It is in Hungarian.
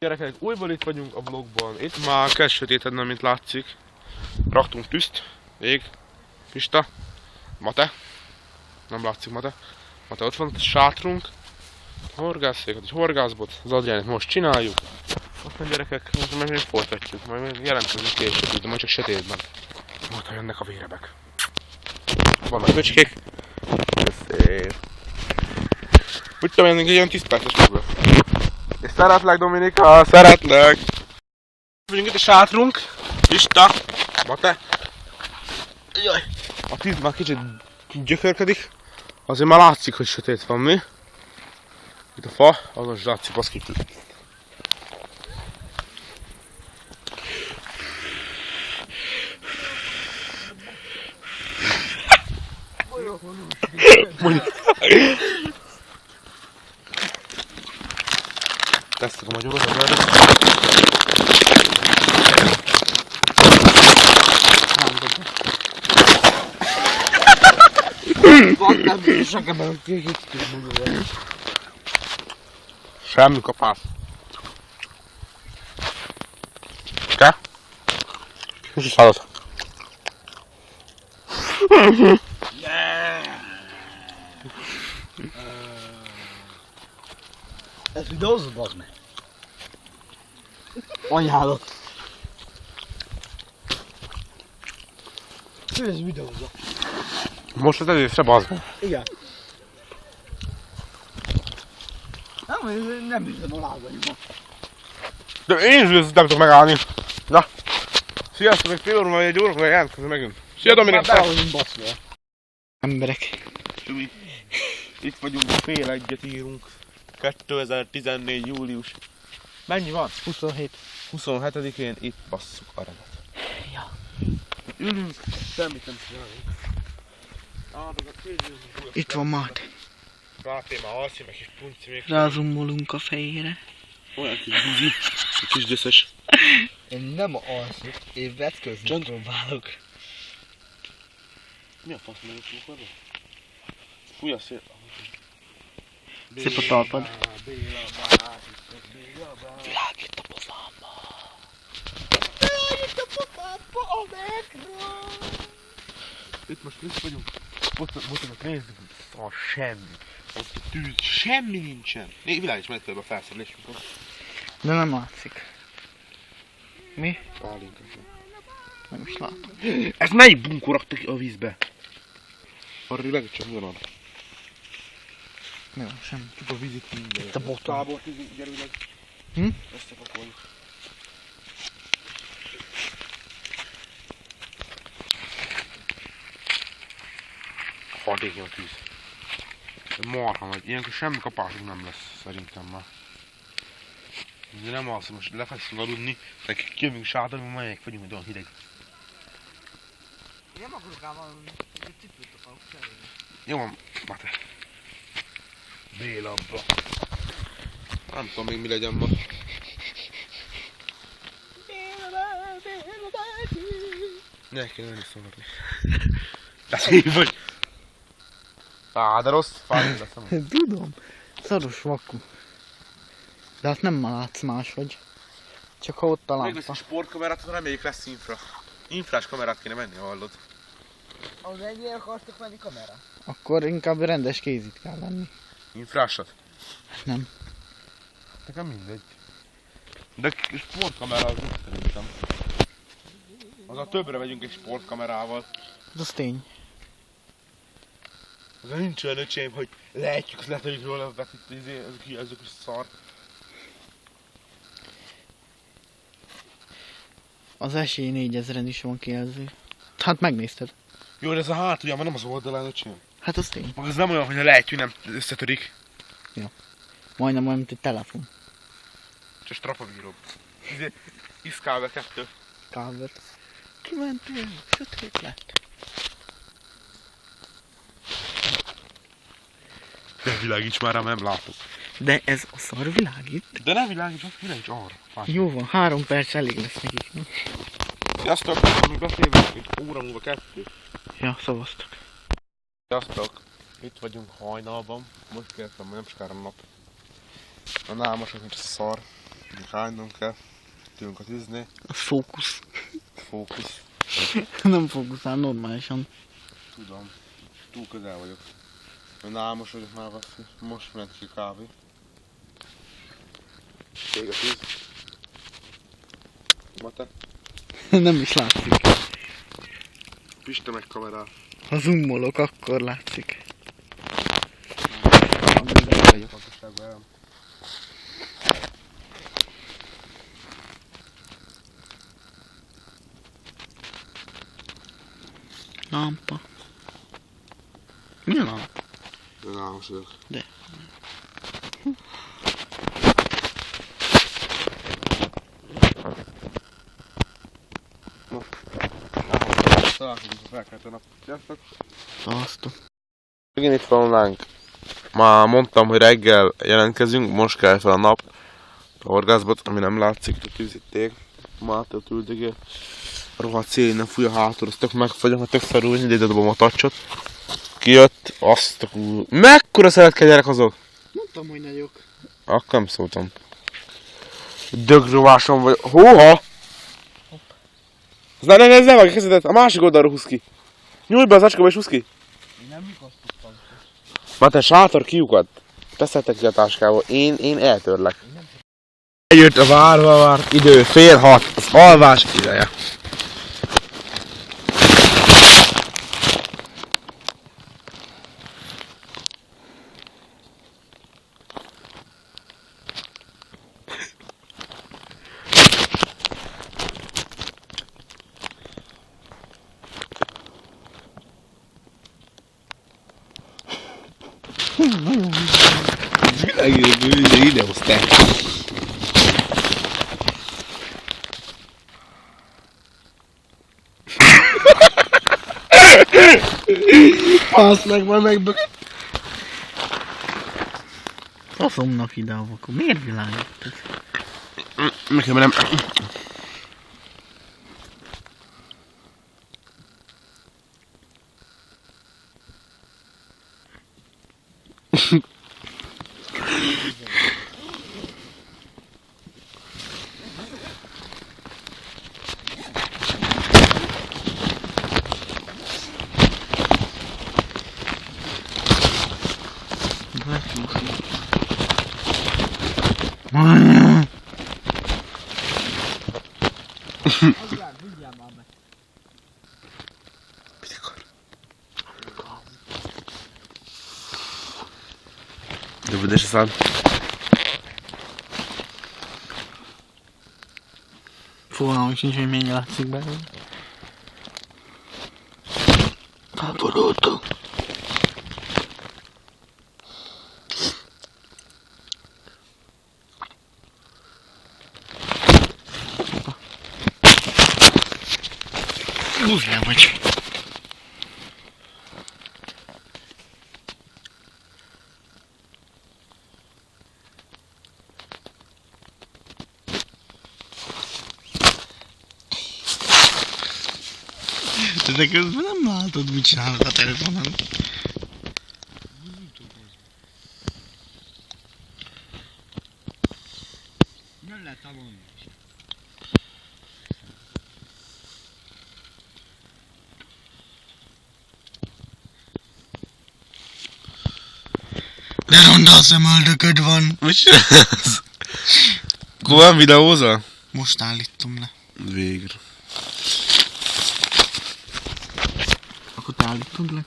Gyerekek, újból itt vagyunk a vlogban. Itt már kezd sötétedni, mint látszik. Raktunk tűzt, ég, Pista, Mate. Nem látszik Mate. Mate ott van, sátrunk. Horgászszék, egy horgászbot. Az Adriánit most csináljuk. Aztán gyerekek, most még folytatjuk. Majd jelentkezünk később, de majd csak sötétben. Majd ha jönnek a vérebek. Vannak köcskék. Ez szép. Úgy tudom, hogy ilyen 10 perces maga. És szeretlek, Dominika, szeretlek! Vagyunk itt a sátrunk. Pista, Mate. Jaj! A tűz már kicsit gyökörködik. Azért már látszik, hogy sötét van, mi? Itt a fa, azon is látszik, baszki. Tesztek a magyarot, semmi kapás. Te? És is szállat. Ez videózod, bazd meg? Anyádat. Ő ez videózza. Most az előszre, bazd meg. Igen. Nem hiszem a lábaimat. De én is nem tudok megállni. Na. Sziasztok, még fél óra, vagy egy óra, vagy jelentkezünk megint. Szia, Dominik! Behozzunk baszva. Emberek. Itt vagyunk, fél egyet írunk. 2014. július. Mennyi van? 27. 27-én itt basszuk a remet. Ja. Ülünk, semmit nem csinálunk. Itt van Máté. Máté már alszik, meg kis punci még. Rázumolunk a fejére. Olyan kis buzi, kis gyöszös. Én nem alszok, én vetközni próbálok. Mi a fasz meg a csókorba? Fúj a szél. Szép a talpad. Világít a pofámba. Világít a pofámba a megről. Itt most vagyunk. Mutatok, nézzük, szar semmi. Ott a tűz, semmi nincsen. Világíts meg a felszerelésünkön. De nem látszik. Mi? Pálinka. Nem is látom. Ez melyik bunkó rakta ki a vízbe? Arra legcsök mi van arra? Jó, semmi. Csak a vízik mindjárt. Itt a boton. Tábor gyerüleg. Összepakoljuk. Hadékony a tűz. Marha nagy. Ilyenkor semmi kapásunk nem lesz szerintem már. De nem alszom, most lefekszünk aludni, de kijövünk sátorba, melyek vagyunk, hogy olyan hideg. Nem akarok ám aludni, egy cipőt akarok cserélni. Jó van, Mate. Bélabba. Nem tudom még mi legyen ma. Ne kéne menni szavarni. De szép vagy. De rossz fájni leszem. Tudom. Szaros vakú. De azt nem látsz máshogy. Csak ha ott a Megvesz lámpa. a sportkamerát, reméljük lesz infra. Infrás kamerát kéne menni, hallod. Az ennyire akartok menni kamera? Akkor inkább rendes kézit kell venni. Infrásat? Nem. Nekem mindegy. De sportkamera az úgy szerintem. Az a többre vegyünk egy sportkamerával. Az tény. Az nincs olyan öcsém, hogy lehetjük, azt lehetjük róla, ezek is szar. Az esély 4000-en is van kijelző. Hát megnézted. Jó, de ez a hátulja, már nem az oldalán, öcsém. Hát az tény. Maga az nem olyan, hogy a lehetjük nem összetörik. Majdnem olyan, mint egy telefon. Csak strapabíróbb. Iszkálve 2. Káver. Kimentél, sötét lett. De világíts már rá, nem látok. De ez a szar világít. De ne világíts, világíts arra. Fáj. Jó van, 3 perc elég lesz nekik. Sziasztok, amíg beszélünk, itt óra múlva 2. Ja, szavaztok. Sziasztok, itt vagyunk hajnalban. Most kértem, nem sokára nap. A námosok, mint a szar. Hánynom kell. Tudunk a tűzni. Az fókusz. Fókusz. Nem fókuszál normálisan. Tudom. Túl közel vagyok. Námos vagyok már azt. Most ment ki kávé. Ég a tűz. Mate. Nem is látszik. Pista meg kamerál. Ha zoomolok, akkor látszik. Fontosságban el. Lámpa. Mi a lámpa? Námos vagyok. De. Találkozunk a felkeltő nap. Sziasztok! Szasztok. Megint itt vannak. Már mondtam, hogy reggel jelentkezünk, most kell fel a nap. A horgászbot, ami nem látszik, a tűz itt ég. Máté ott üldögél. A rohadt szél innen fúj a hátul, azt tök megfagyom, ha tök szarul, ide dobom a tacsot. Kijött, azt a kúr... Mekkora szeretke gyerek azok? Mondtam, hogy nagyok. Akkor nem szóltam. Dögrovásom vagy... Hóha! Ez nem vagy a kezedet, a másik oldalra húz ki. Nyújj be az acskába és húz ki. Én nem mikasztottam. Már te sátor kiukat. Teszettek ki a táskába, én eltörlek. Eljött a várva várt idő, 5:30, az alvás ideje. Világérdő ide hozták. Fasz meg, majd megbökött. Faszomnak ide a vakon. Miért világított? Nekem nem... De budeš sám. Fogalmam sincs, hogy mennyi látszik belőle. Távolodtunk. Buzsán vagy. De közben nem látod, mit csinálok a telefonon. Nem lehet tanulni. De ronda szemöldököd van. Mit csinálsz? Komolyan videózol? Most állítom le. Végre. Akkor te állítod le?